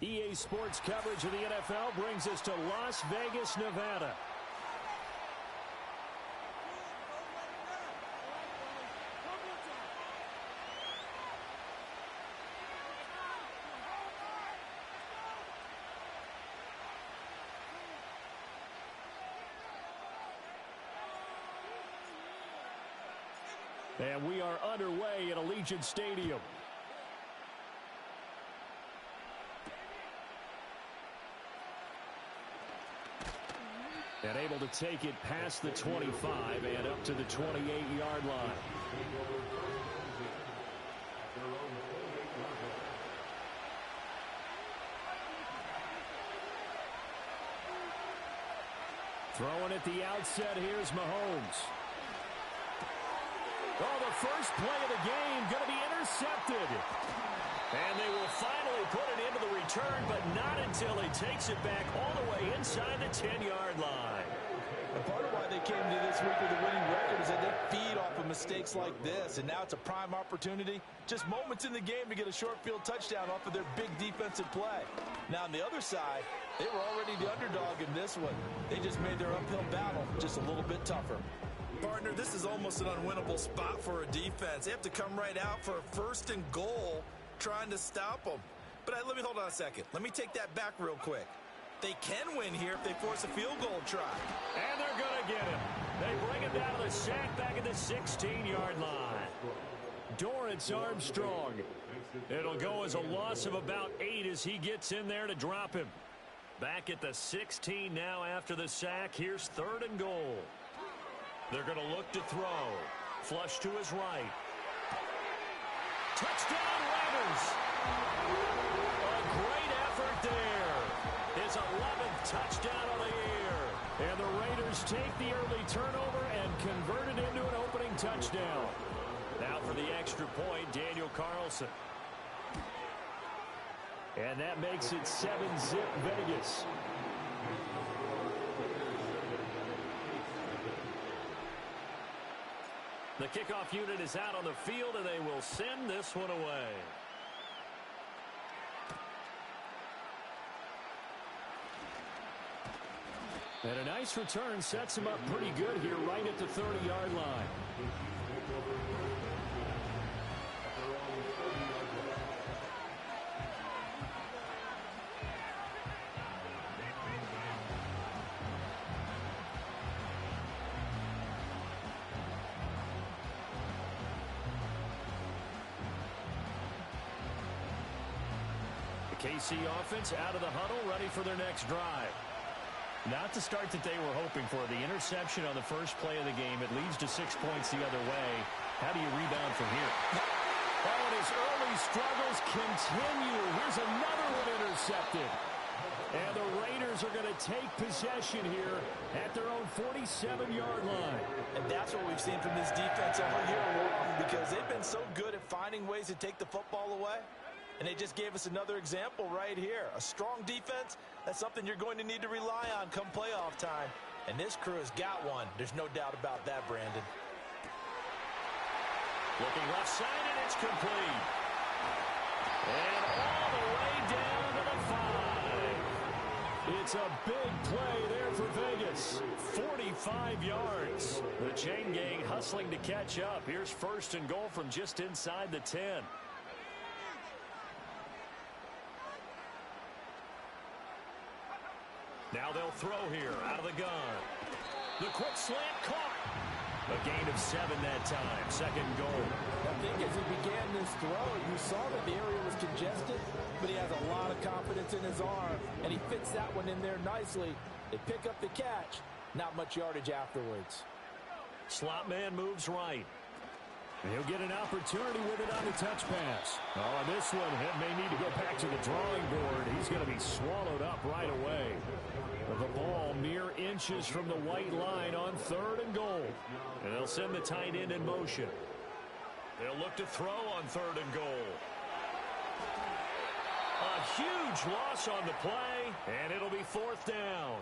EA Sports coverage of the NFL brings us to Las Vegas, Nevada. And we are underway at Allegiant Stadium. And able to take it past the 25 and up to the 28-yard line. Throwing at the outset, here's Mahomes. Oh, the first play of the game going to be intercepted. And they will finally put it into the return, but not until he takes it back all the way inside the 10-yard line. And part of why they came to this week with a winning record is that they feed off of mistakes like this. And now it's a prime opportunity. Just moments in the game to get a short field touchdown off of their big defensive play. Now on the other side, they were already the underdog in this one. They just made their uphill battle just a little bit tougher. Partner, this is almost an unwinnable spot for a defense. They have to come right out for a 1st and goal trying to stop them. But let me hold on a second. Let me take that back real quick. They can win here if they force a field goal try. And they're going to get him. They bring him down to the sack back at the 16-yard line. Dorrance Armstrong. It'll go as a loss of about 8 as he gets in there to drop him. Back at the 16 now after the sack. Here's 3rd and goal. They're going to look to throw. Flush to his right. Touchdown, Raiders! A great effort there. His 11th touchdown of the year. And the Raiders take the early turnover and convert it into an opening touchdown. Now for the extra point, Daniel Carlson. And that makes it 7-zip Vegas. The kickoff unit is out on the field, and they will send this one away. And a nice return sets him up pretty good here right at the 30-yard line. KC offense out of the huddle, ready for their next drive. Not the start that they were hoping for. The interception on the first play of the game. It leads to 6 points the other way. How do you rebound from here? Oh, and his early struggles continue. Here's another one intercepted. And the Raiders are going to take possession here at their own 47-yard line. And that's what we've seen from this defense all year long, because they've been so good at finding ways to take the football away. And they just gave us another example right here. A strong defense, that's something you're going to need to rely on come playoff time. And this crew has got one. There's no doubt about that, Brandon. Looking left side, and it's complete. And all the way down to the 5. It's a big play there for Vegas. 45 yards. The chain gang hustling to catch up. Here's 1st and goal from just inside the 10. Now they'll throw here out of the gun. The quick slant caught. A gain of 7 that time. 2nd and goal. I think as he began this throw, you saw that the area was congested, but he has a lot of confidence in his arm, and he fits that one in there nicely. They pick up the catch. Not much yardage afterwards. Slot man moves right. He'll get an opportunity with it on the touch pass. Oh, this one may need to go back to the drawing board. He's going to be swallowed up right away. The ball mere inches from the white line on 3rd and goal. And they'll send the tight end in motion. They'll look to throw on 3rd and goal. A huge loss on the play, and it'll be 4th down.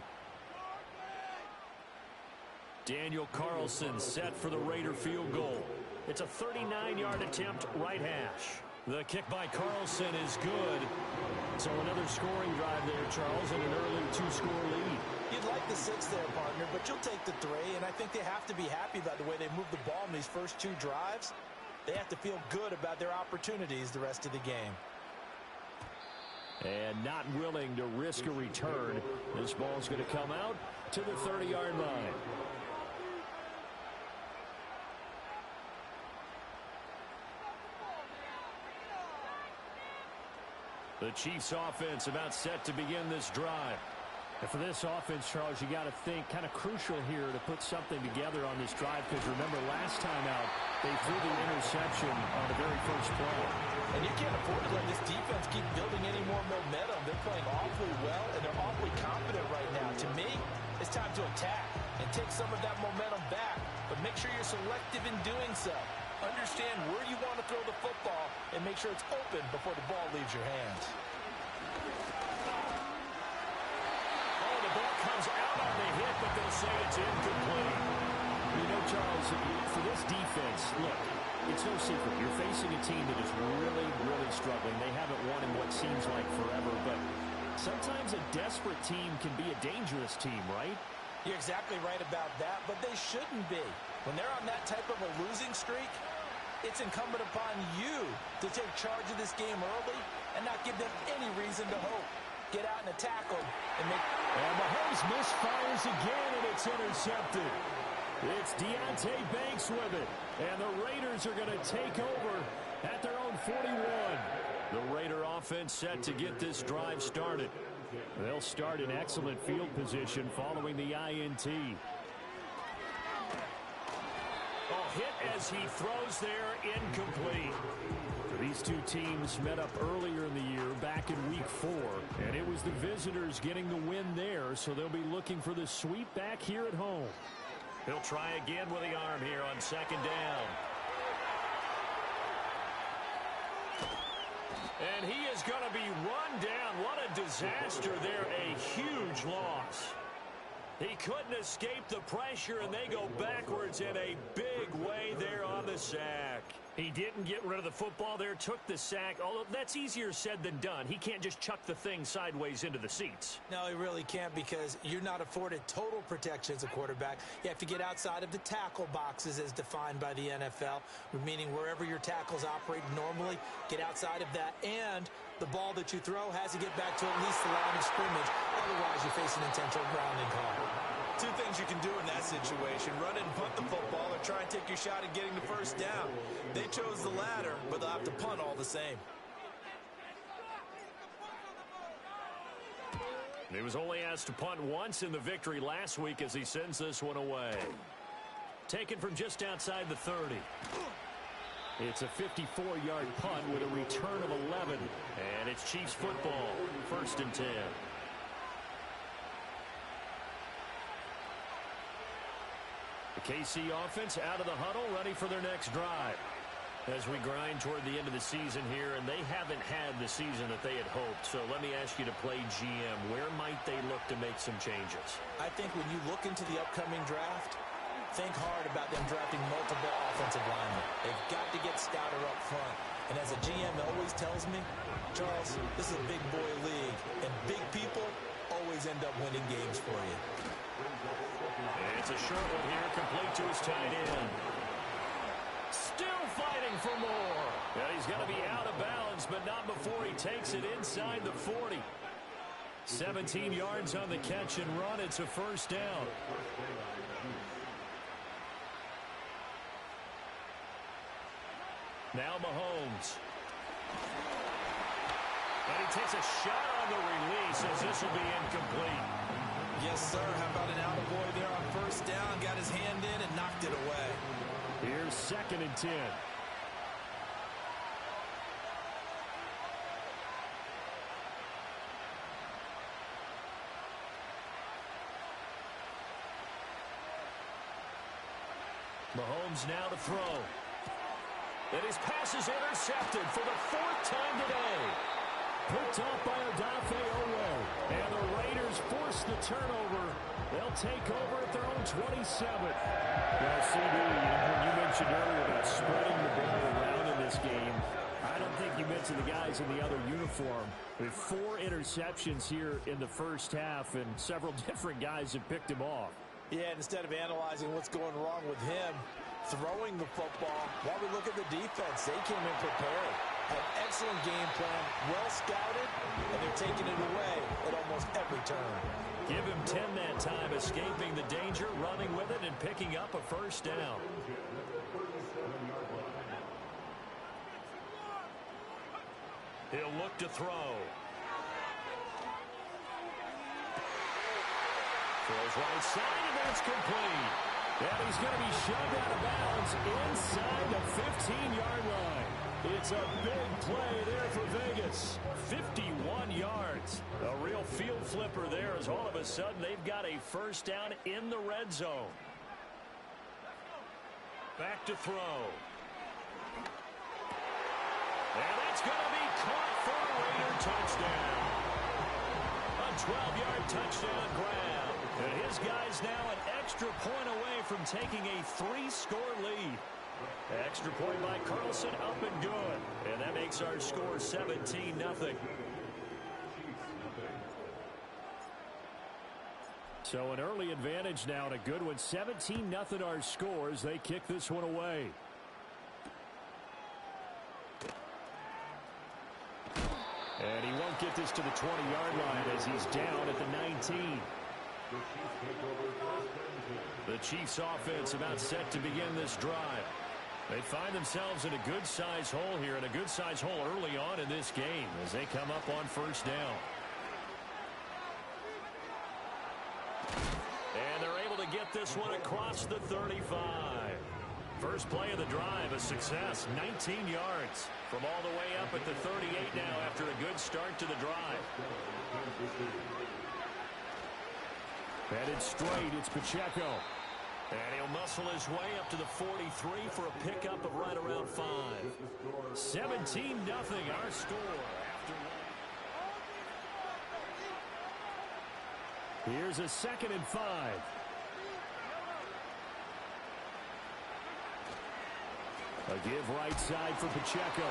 Daniel Carlson set for the Raider field goal. It's a 39-yard attempt, right hash. The kick by Carlson is good. So another scoring drive there, Charles, and an early two-score lead. You'd like the 6 there, partner, but you'll take the 3, and I think they have to be happy about the way they moved the ball in these first 2 drives. They have to feel good about their opportunities the rest of the game. And not willing to risk a return. This ball's going to come out to the 30-yard line. The Chiefs offense about set to begin this drive. And for this offense, Charles, you got to think kind of crucial here to put something together on this drive, because remember last time out they threw the interception on the very first play. And you can't afford to let this defense keep building any more momentum. They're playing awfully well, and they're awfully confident right now. To me, it's time to attack and take some of that momentum back, but make sure you're selective in doing so. Understand where you want to throw the football and make sure it's open before the ball leaves your hands. Oh, the ball comes out on the hit, but they'll say it's incomplete. You know, Charles, for this defense, look, it's no secret. You're facing a team that is really, really struggling. They haven't won in what seems like forever, but sometimes a desperate team can be a dangerous team, right? You're exactly right about that, but they shouldn't be. When they're on that type of a losing streak, it's incumbent upon you to take charge of this game early and not give them any reason to hope. Get out and attack them. And Mahomes misfires again, and it's intercepted. It's Deontay Banks with it, and the Raiders are going to take over at their own 41. The Raider offense set to get this drive started. They'll start in excellent field position following the INT. Hit as he throws there, incomplete. These two teams met up earlier in the year, back in week 4, and it was the visitors getting the win there, so they'll be looking for the sweep back here at home. He'll try again with the arm here on second down. And he is going to be run down. What a disaster there, a huge loss. He couldn't escape the pressure, and they go backwards in a big way there on the sack. He didn't get rid of the football there, took the sack, although that's easier said than done. He can't just chuck the thing sideways into the seats. No, he really can't, because you're not afforded total protection as a quarterback. You have to get outside of the tackle boxes as defined by the NFL, meaning wherever your tackles operate normally, get outside of that, and the ball that you throw has to get back to at least the line of scrimmage. Otherwise, you face an intentional grounding call. 2 things you can do in that situation: run it and punt the football, or try and take your shot at getting the first down. They chose the latter, but they'll have to punt all the same. He was only asked to punt once in the victory last week as he sends this one away. Taken from just outside the 30. It's a 54-yard punt with a return of 11. And it's Chiefs football, 1st and 10. The KC offense out of the huddle, ready for their next drive. As we grind toward the end of the season here, and they haven't had the season that they had hoped. So let me ask you to play GM. Where might they look to make some changes? I think when you look into the upcoming draft, think hard about them drafting multiple offensive linemen. They've got to get stouter up front. And as a GM always tells me, Charles, this is a big boy league, and big people always end up winning games for you. It's a short one here, complete to his tight end. Still fighting for more. And he's going to be out of bounds, but not before he takes it inside the 40. 17 yards on the catch and run. It's a first down. Now Mahomes. And he takes a shot on the release as this will be incomplete. Yes, sir. How about an attaboy there on first down? Got his hand in and knocked it away. Here's 2nd and 10. Mahomes now to throw. And his pass is intercepted for the 4th time today. Picked off by Odafe Owe. And the Raiders force the turnover. They'll take over at their own 27. Well, CD, when you mentioned earlier about spreading the ball around in this game, I don't think you mentioned the guys in the other uniform. With 4 interceptions here in the first half, and several different guys have picked him off. Yeah, instead of analyzing what's going wrong with him throwing the football, while we look at the defense, they came in prepared. Had excellent game plan, well scouted, and they're taking it away at almost every turn. Give him 10 that time, escaping the danger, running with it, and picking up a first down. He'll look to throw. Throws right side, and that's complete. And he's going to be shoved out of bounds inside the 15-yard line. It's a big play there for Vegas. 51 yards. A real field flipper there, as all of a sudden they've got a first down in the red zone. Back to throw. And that's going to be caught for a Raider touchdown. A 12-yard touchdown grab. And his guy's now an extra point away from taking a 3-score lead. Extra point by Carlson, up and good. And that makes our score 17-0. So an early advantage now, and a good one. 17-0 our scores. They kick this one away. And he won't get this to the 20-yard line as he's down at the 19. The Chiefs offense about set to begin this drive. They find themselves in a good-sized hole here, and a good-sized hole early on in this game as they come up on first down. And they're able to get this one across the 35. First play of the drive, a success, 19 yards from all the way up at the 38 now after a good start to the drive. Headed straight, it's Pacheco. And he'll muscle his way up to the 43 for a pickup of right around 5. 17-0 our score. Here's a 2nd and 5. A give right side for Pacheco.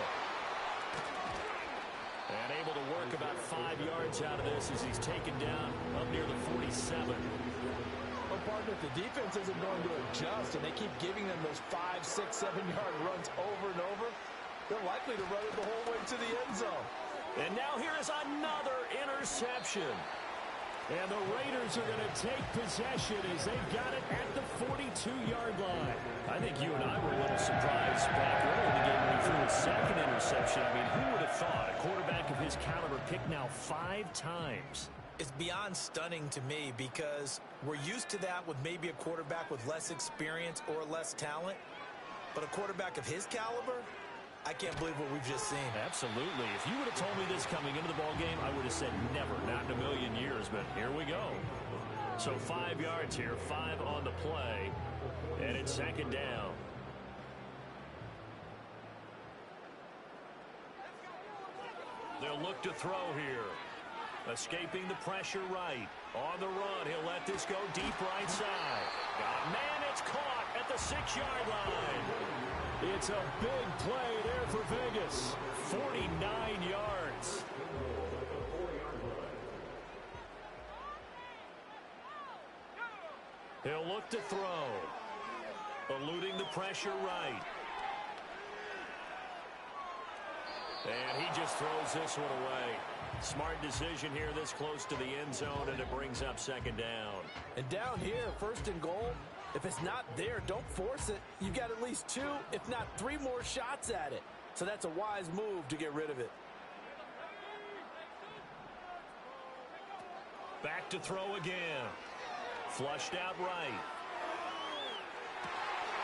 And able to work about 5 yards out of this as he's taken down up near the 47. Well, partner, if the defense isn't going to adjust and they keep giving them those 5, 6, 7-yard runs over and over, they're likely to run it the whole way to the end zone. And now here is another interception. And the Raiders are going to take possession as they've got it at the 42-yard line. I think you and I were a little surprised back early in the game when he threw his 2nd interception. I mean, who would have thought a quarterback of his caliber picked now 5 times? It's beyond stunning to me because we're used to that with maybe a quarterback with less experience or less talent. But a quarterback of his caliber, I can't believe what we've just seen. Absolutely. If you would have told me this coming into the ballgame, I would have said never, not in a million years. But here we go. So 5 yards here, 5 on the play, and it's 2nd down. They'll look to throw here. Escaping the pressure right. On the run, he'll let this go deep right side. Got a man, it's caught at the 6-yard line. It's a big play there for Vegas. 49 yards. He'll look to throw. Eluding the pressure right. And he just throws this one away. Smart decision here this close to the end zone, and it brings up 2nd down. And down here, 1st and goal, if it's not there, don't force it. You've got at least 2, if not 3 more shots at it. So that's a wise move to get rid of it. Back to throw again. Flushed out right.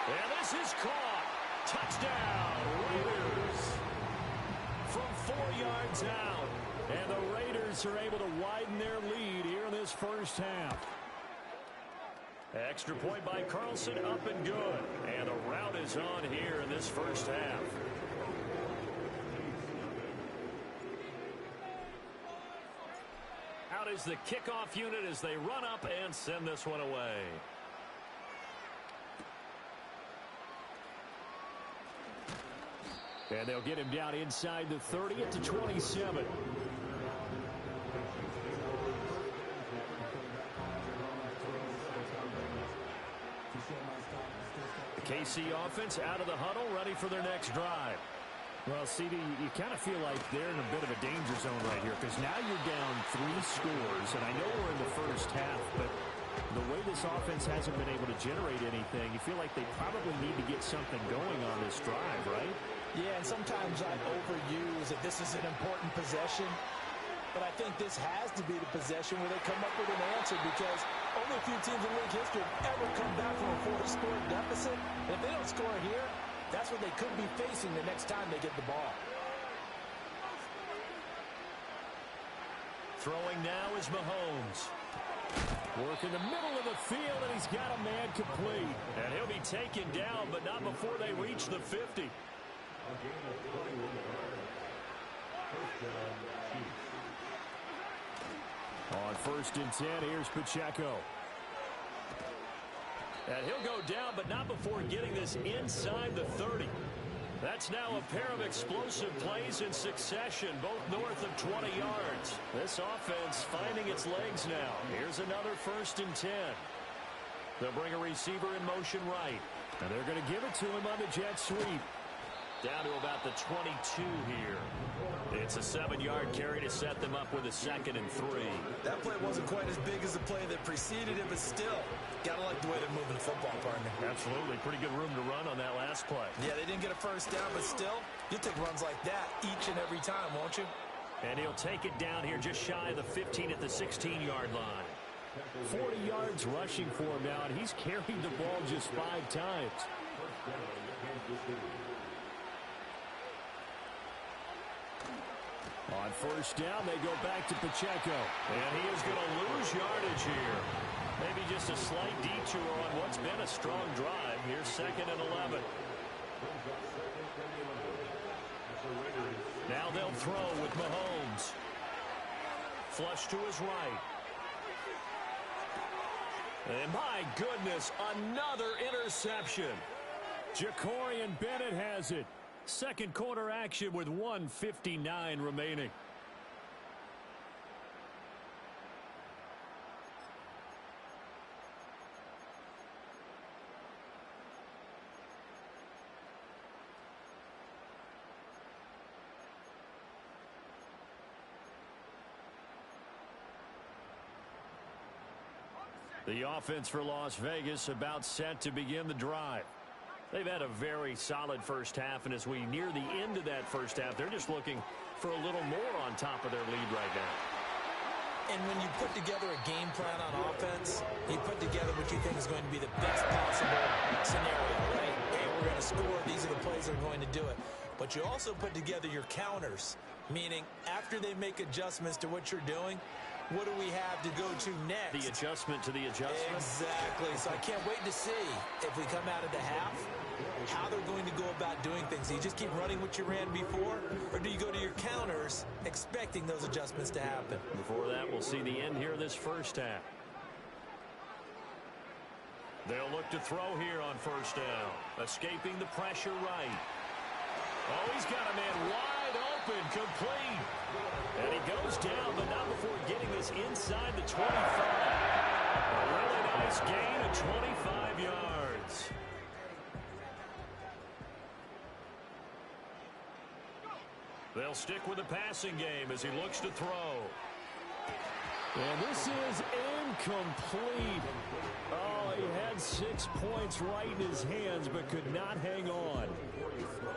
And this is caught. Touchdown, Raiders. From 4 yards out. And the Raiders are able to widen their lead here in this first half. Extra point by Carlson, up and good. And the route is on here in this first half. Out is the kickoff unit as they run up and send this one away. And they'll get him down inside the 30 at the 27. The KC offense out of the huddle, ready for their next drive. Well, CD, you kind of feel like they're in a bit of a danger zone right here because now you're down 3 scores, and I know we're in the first half, but the way this offense hasn't been able to generate anything, you feel like they probably need to get something going on this drive, right? Yeah, and sometimes I overuse that this is an important possession, but I think this has to be the possession where they come up with an answer because only a few teams in league history have ever come back from a 4-score deficit. And if they don't score here, that's what they could be facing the next time they get the ball. Throwing now is Mahomes. Work in the middle of the field, and he's got a man complete. And he'll be taken down, but not before they reach the 50. On 1st and 10, here's Pacheco. And he'll go down, but not before getting this inside the 30. That's now a pair of explosive plays in succession, both north of 20 yards. This offense finding its legs now. Here's another 1st and 10. They'll bring a receiver in motion right. And they're going to give it to him on the jet sweep. Down to about the 22 here. It's a 7-yard carry to set them up with a 2nd and 3. That play wasn't quite as big as the play that preceded it, but still, gotta like the way they're moving the football, partner. Absolutely. Pretty good room to run on that last play. Yeah, they didn't get a first down, but still, you'll take runs like that each and every time, won't you? And he'll take it down here just shy of the 15 at the 16-yard line. 40 yards rushing for him now, and he's carried the ball just 5 times. On 1st down, they go back to Pacheco. And he is going to lose yardage here. Maybe just a slight detour on what's been a strong drive. Here's 2nd and 11. Now they'll throw with Mahomes. Flush to his right. And my goodness, another interception. Jacorian Bennett has it. Second quarter action with 1:59 remaining. The offense for Las Vegas about set to begin the drive. They've had a very solid first half, and as we near the end of that first half, they're just looking for a little more on top of their lead right now. And when you put together a game plan on offense, you put together what you think is going to be the best possible scenario, right? Hey, we're going to score. These are the plays that are going to do it. But you also put together your counters, meaning after they make adjustments to what you're doing, what do we have to go to next? The adjustment to the adjustment? Exactly. So I can't wait to see if we come out of the half, how they're going to go about doing things. Do you just keep running what you ran before, or do you go to your counters expecting those adjustments to happen? Before that, we'll see the end here of this first half. They'll look to throw here on 1st down. Escaping the pressure right. Oh, he's got a man wide open, complete. And he goes down, but not before getting this inside the 25. A really nice gain of 25 yards. They'll stick with the passing game as he looks to throw. And this is incomplete. Oh, he had 6 points right in his hands, but could not hang on.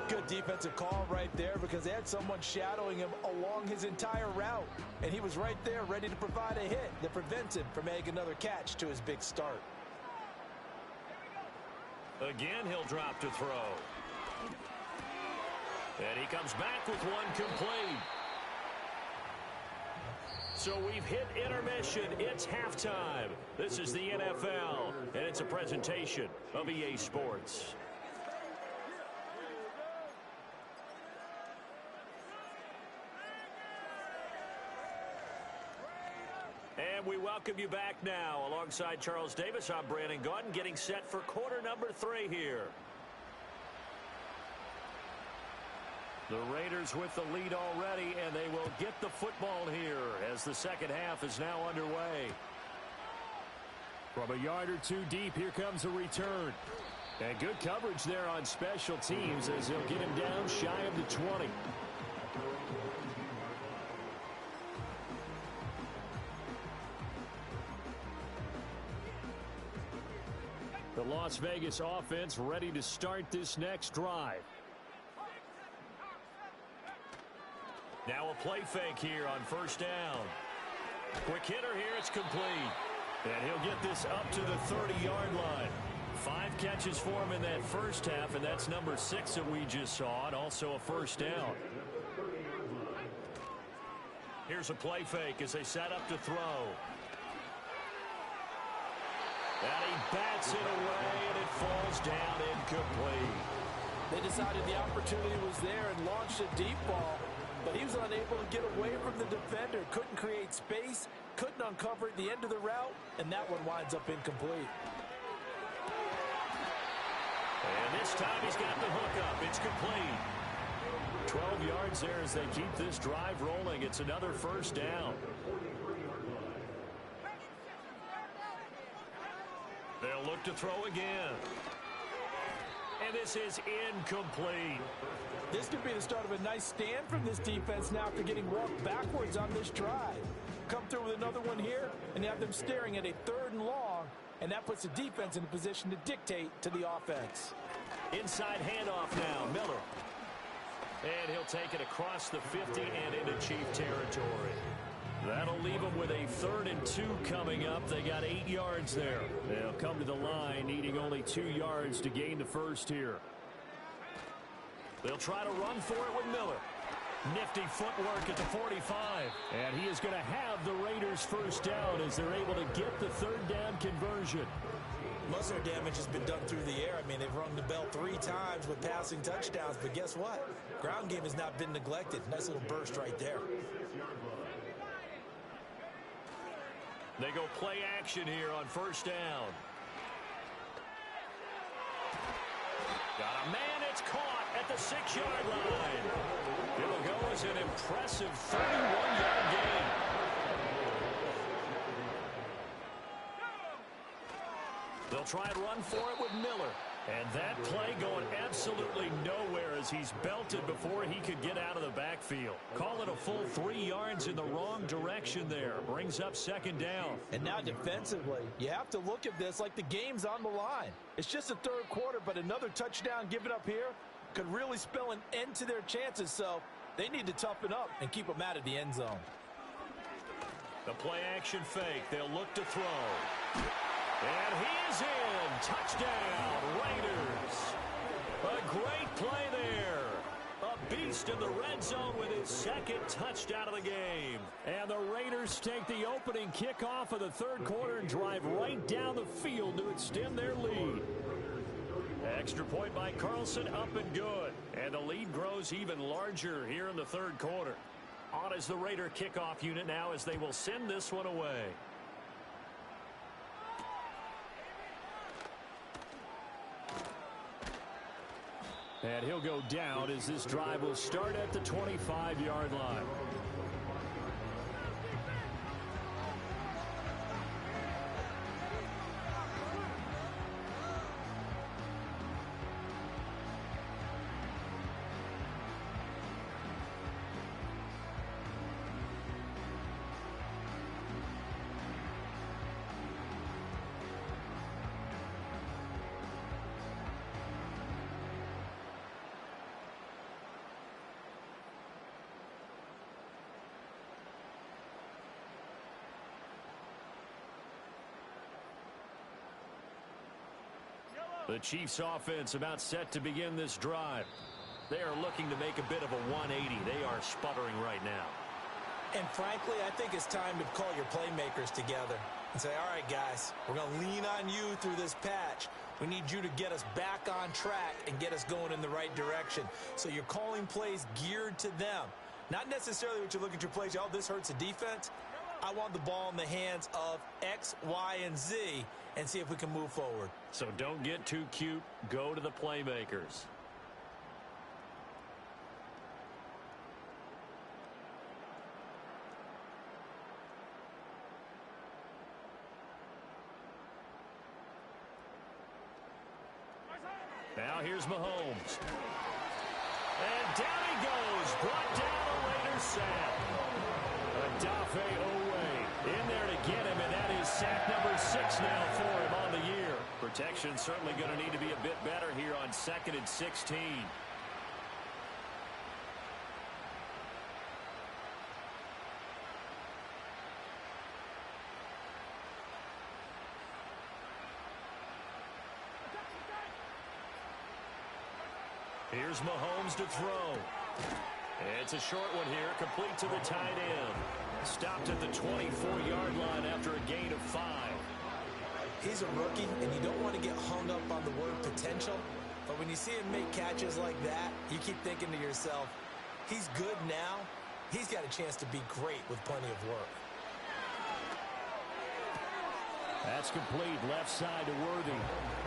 Good defensive call right there because they had someone shadowing him along his entire route. And he was right there ready to provide a hit that prevents him from making another catch to his big start. Again, he'll drop to throw. And he comes back with one complete. So we've hit intermission. It's halftime. This is the NFL, and it's a presentation of EA Sports. And we welcome you back now. Alongside Charles Davis, I'm Brandon Gaudin, getting set for quarter number 3 here. The Raiders with the lead already, and they will get the football here as the second half is now underway. From a yard or two deep, here comes a return. And good coverage there on special teams as they'll get him down shy of the 20. The Las Vegas offense ready to start this next drive. Now a play fake here on first down. Quick hitter here, it's complete. And he'll get this up to the 30-yard line. 5 catches for him in that first half, and that's number 6 that we just saw, and also a first down. Here's a play fake as they set up to throw. And he bats it away, and it falls down incomplete. They decided the opportunity was there and launched a deep ball, but he was unable to get away from the defender. Couldn't create space, couldn't uncover at the end of the route, and that one winds up incomplete. And this time he's got the hook up. It's complete. 12 yards there as they keep this drive rolling. It's another first down. They'll look to throw again. And this is incomplete. This could be the start of a nice stand from this defense now after getting walked backwards on this drive. Come through with another one here, and you have them staring at a 3rd and long, and that puts the defense in a position to dictate to the offense. Inside handoff now, Miller. And he'll take it across the 50 and into Chief territory. That'll leave them with a 3rd and 2 coming up. They got 8 yards there. They'll come to the line needing only 2 yards to gain the first here. They'll try to run for it with Miller. Nifty footwork at the 45. And he is going to have the Raiders first down as they're able to get the 3rd down conversion. Most of their damage has been done through the air. I mean, they've rung the bell 3 times with passing touchdowns. But guess what? Ground game has not been neglected. Nice little burst right there. They go play action here on first down. Got a man, it's caught at the 6-yard line. It'll go as an impressive 31-yard gain. They'll try and run for it with Miller. And that play going absolutely nowhere as he's belted before he could get out of the backfield. Call it a full 3 yards in the wrong direction there. Brings up second down. And now defensively, you have to look at this like the game's on the line. It's just the 3rd quarter, but another touchdown given up here could really spell an end to their chances. So they need to toughen up and keep them out of the end zone. The play action fake. They'll look to throw. And he is in. Touchdown, Raiders. A great play there. A beast in the red zone with his 2nd touchdown of the game. And the Raiders take the opening kickoff of the 3rd quarter and drive right down the field to extend their lead. Extra point by Carlson, up and good. And the lead grows even larger here in the 3rd quarter. On is the Raider kickoff unit now as they will send this one away. And he'll go down as this drive will start at the 25-yard line. The Chiefs offense about set to begin this drive. They are looking to make a bit of a 180. They are sputtering right now. And frankly, I think it's time to call your playmakers together and say, all right, guys, we're going to lean on you through this patch. We need you to get us back on track and get us going in the right direction. So you're calling plays geared to them. Not necessarily what you're looking at your plays. Oh, this hurts the defense. I want the ball in the hands of X, Y, and Z and see if we can move forward. So don't get too cute. Go to the playmakers. Now here's Mahomes. And down he goes. Brought down a Raider sack. Odafe Owe in there to get him, and that is sack number 6 now for him on the year. Protection certainly going to need to be a bit better here on 2nd and 16. Here's Mahomes to throw. It's a short one here, complete to the tight end. Stopped at the 24-yard line after a gain of 5. He's a rookie, and you don't want to get hung up on the word potential. But when you see him make catches like that, you keep thinking to yourself, he's good now. He's got a chance to be great with plenty of work. That's complete, left side to Worthy.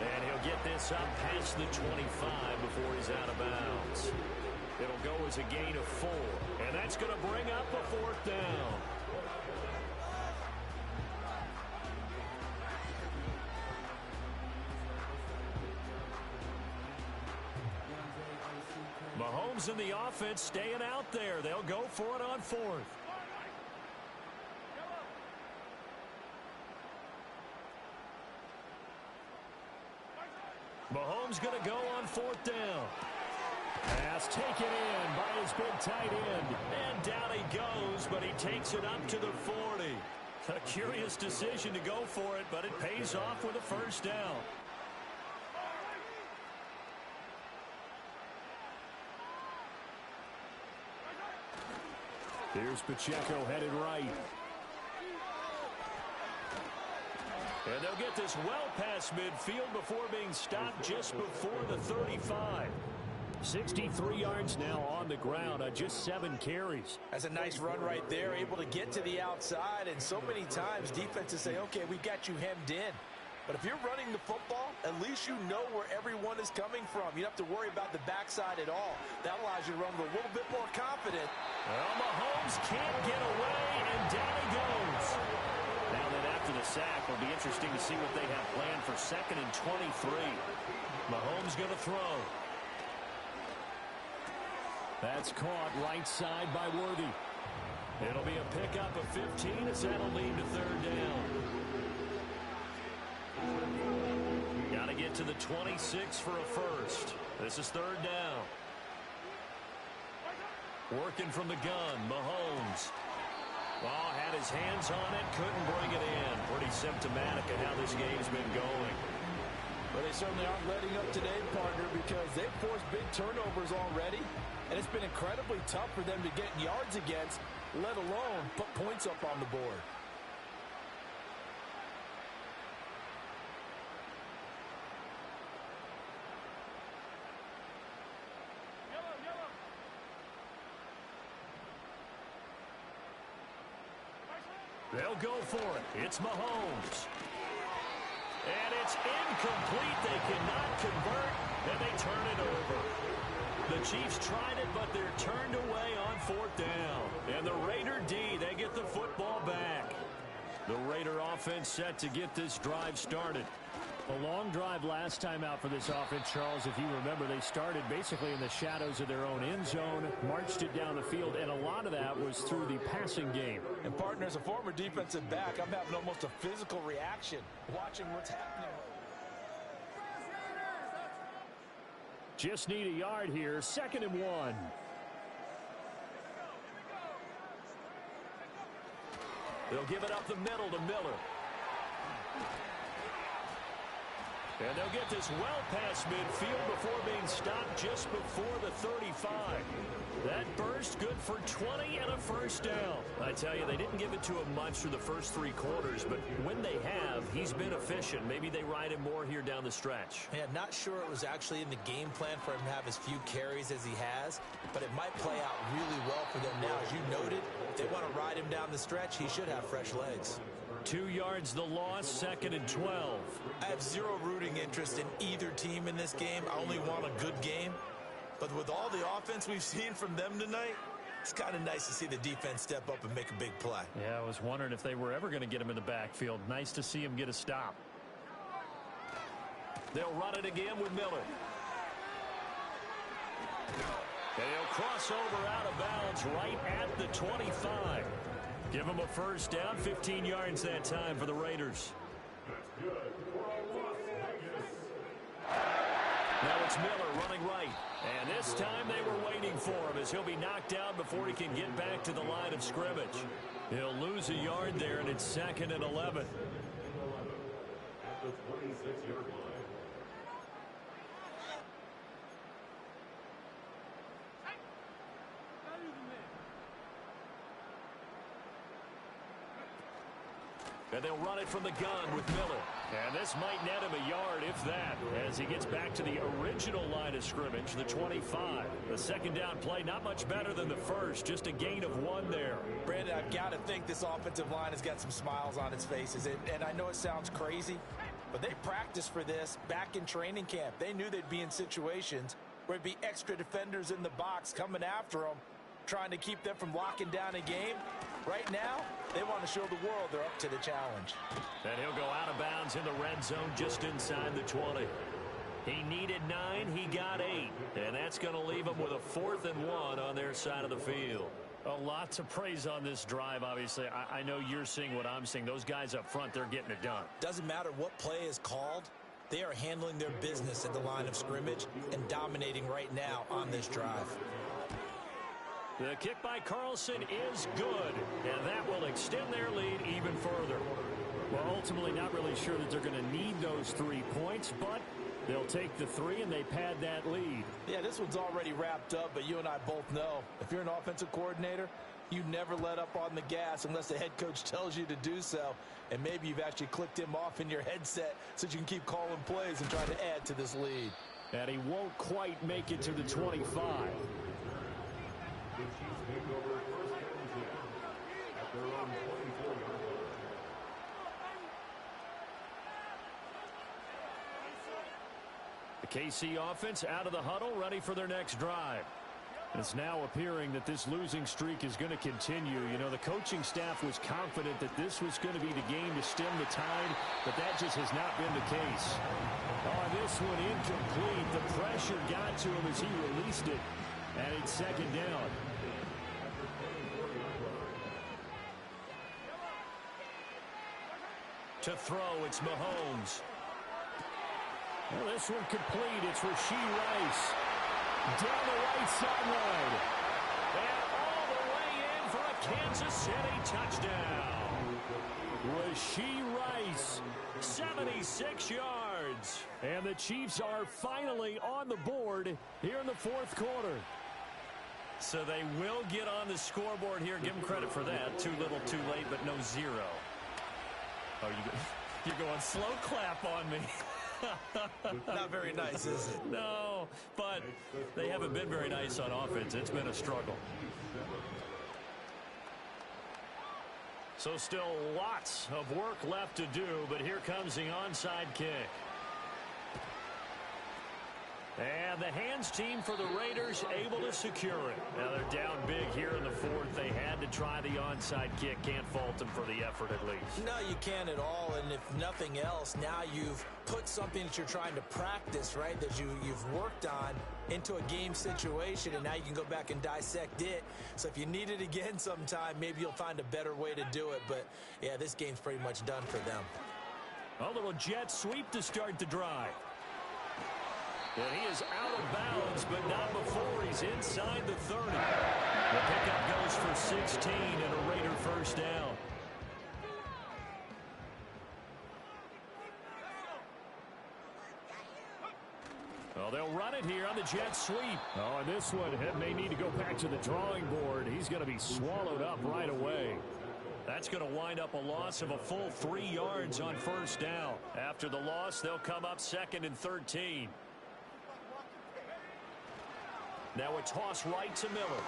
And he'll get this up past the 25 before he's out of bounds. It'll go as a gain of 4. And that's going to bring up a 4th down. Mahomes and the offense staying out there. They'll go for it on 4th. Mahomes going to go on 4th down. Pass taken in by his big tight end. And down he goes, but he takes it up to the 40. A curious decision to go for it, but it pays off with a 1st down. Here's Pacheco headed right. And they'll get this well past midfield before being stopped just before the 35. 63 yards now on the ground on just 7 carries. That's a nice run right there, able to get to the outside. And so many times defenses say, okay, we've got you hemmed in. But if you're running the football, at least you know where everyone is coming from. You don't have to worry about the backside at all. That allows you to run with a little bit more confident. Well, Mahomes can't get away, and down he goes. Now then, after the sack, it'll be interesting to see what they have planned for 2nd and 23. Mahomes going to throw. That's caught right side by Worthy. It'll be a pickup of 15 as that'll lead to 3rd down. Got to get to the 26 for a 1st. This is 3rd down. Working from the gun, Mahomes. Oh, had his hands on it, couldn't bring it in. Pretty symptomatic of how this game's been going. But they certainly aren't letting up today, partner, because they've forced big turnovers already. And it's been incredibly tough for them to get yards against, let alone put points up on the board. They'll go for it. It's Mahomes. And it's incomplete. They cannot convert, and they turn it over. The Chiefs tried it, but they're turned away on 4th down. And the Raider D, they get the football back. The Raider offense set to get this drive started. A long drive last time out for this offense, Charles. If you remember, they started basically in the shadows of their own end zone, marched it down the field, and a lot of that was through the passing game. And, partner, as a former defensive back, I'm having almost a physical reaction watching what's happening. Just need a yard here. 2nd and 1. They'll give it up the middle to Miller. And they'll get this well past midfield before being stopped just before the 35. That burst good for 20 and a 1st down. I tell you, they didn't give it to him much through the first 3 quarters, but when they have, he's been efficient. Maybe they ride him more here down the stretch. Yeah, not sure it was actually in the game plan for him to have as few carries as he has, but it might play out really well for them now. As you noted, if they want to ride him down the stretch, he should have fresh legs. 2 yards the loss, 2nd and 12. I have zero rooting interest in either team in this game. I only want a good game. But with all the offense we've seen from them tonight, it's kind of nice to see the defense step up and make a big play. Yeah, I was wondering if they were ever going to get him in the backfield. Nice to see him get a stop. They'll run it again with Miller. And he'll cross over out of bounds right at the 25. Give him a first down, 15 yards that time for the Raiders. Now it's Miller running right. And this time they were waiting for him as he'll be knocked down before he can get back to the line of scrimmage. He'll lose a yard there, and it's 2nd and 11. And they'll run it from the gun with Miller. And this might net him a yard, if that, as he gets back to the original line of scrimmage, the 25. The second down play, not much better than the first, just a gain of 1 there. Brandon, I've got to think this offensive line has got some smiles on its faces. And I know it sounds crazy, but they practiced for this back in training camp. They knew they'd be in situations where it'd be extra defenders in the box coming after them, trying to keep them from locking down a game. Right now, they want to show the world they're up to the challenge. And he'll go out of bounds in the red zone just inside the 20. He needed 9, he got 8. And that's going to leave him with a 4th and 1 on their side of the field. A lot to praise on this drive, obviously. I know you're seeing what I'm seeing. Those guys up front, they're getting it done. Doesn't matter what play is called. They are handling their business at the line of scrimmage and dominating right now on this drive. The kick by Carlson is good, and that will extend their lead even further. Well, ultimately not really sure that they're going to need those 3 points, but they'll take the 3 and they pad that lead. Yeah, this one's already wrapped up, but you and I both know if you're an offensive coordinator, you never let up on the gas unless the head coach tells you to do so. And maybe you've actually clicked him off in your headset so you can keep calling plays and trying to add to this lead. And he won't quite make it to the 25. The KC offense out of the huddle, ready for their next drive. It's now appearing that this losing streak is going to continue. You know, the coaching staff was confident that this was going to be the game to stem the tide, but that just has not been the case. Oh, this one incomplete. The pressure got to him as he released it, and it's 2nd down. To throw, it's Mahomes. Well, this one complete. It's Rashee Rice. Down the right sideline. And all the way in for a Kansas City touchdown. Rashee Rice, 76 yards. And the Chiefs are finally on the board here in the 4th quarter. So they will get on the scoreboard here. Give them credit for that. Too little, too late, but no 0. Oh, you're going slow clap on me. Not very nice, is it? No, but they haven't been very nice on offense. It's been a struggle. So still lots of work left to do, but here comes the onside kick. And the hands team for the Raiders able to secure it. Now they're down big here in the 4th. They had to try the onside kick. Can't fault them for the effort at least. No, you can't at all. And if nothing else, now you've put something that you're trying to practice, right, that you've worked on into a game situation, and now you can go back and dissect it. So if you need it again sometime, maybe you'll find a better way to do it. But, yeah, this game's pretty much done for them. A little jet sweep to start the drive. And he is out of bounds, but not before he's inside the 30. The pickup goes for 16 and a Raider first down. Well, they'll run it here on the jet sweep. Oh, and this one may need to go back to the drawing board. He's going to be swallowed up right away. That's going to wind up a loss of a full 3 yards on first down. After the loss, they'll come up 2nd and 13. Now a toss right to Miller.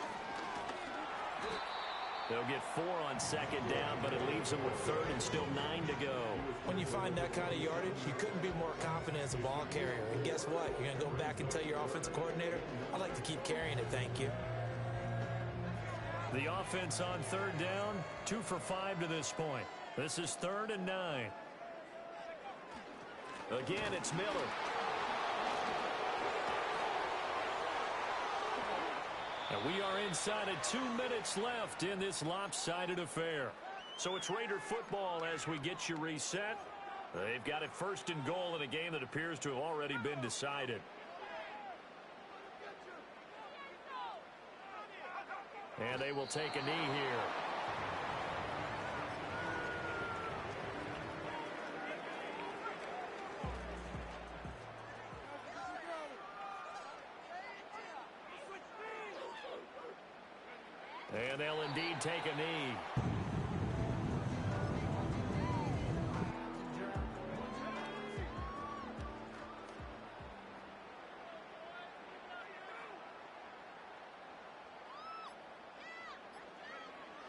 They'll get 4 on 2nd down, but it leaves them with 3rd and still 9 to go. When you find that kind of yardage, you couldn't be more confident as a ball carrier. And guess what? You're going to go back and tell your offensive coordinator, I'd like to keep carrying it, thank you. The offense on 3rd down, 2 for 5 to this point. This is 3rd and 9. Again, it's Miller. And we are inside of 2 minutes left in this lopsided affair. So it's Raider football as we get you reset. They've got it first and goal in a game that appears to have already been decided. And they will take a knee here. And they'll indeed take a knee.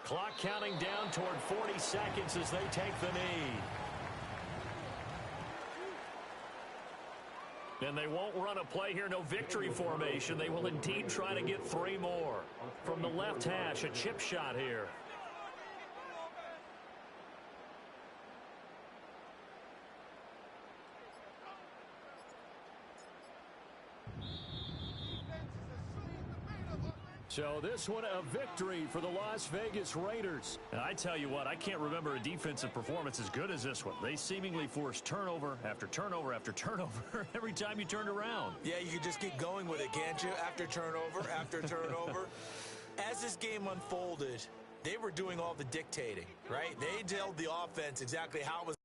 Clock counting down toward 40 seconds as they take the knee. And they won't run a play here, no victory formation. They will indeed try to get 3 more. From the left hash, a chip shot here. So this one a victory for the Las Vegas Raiders. And I tell you what, I can't remember a defensive performance as good as this one. They seemingly forced turnover after turnover after turnover every time you turned around. Yeah, you could just keep going with it, can't you? After turnover, after turnover. As this game unfolded, they were doing all the dictating, right? They told the offense exactly how it was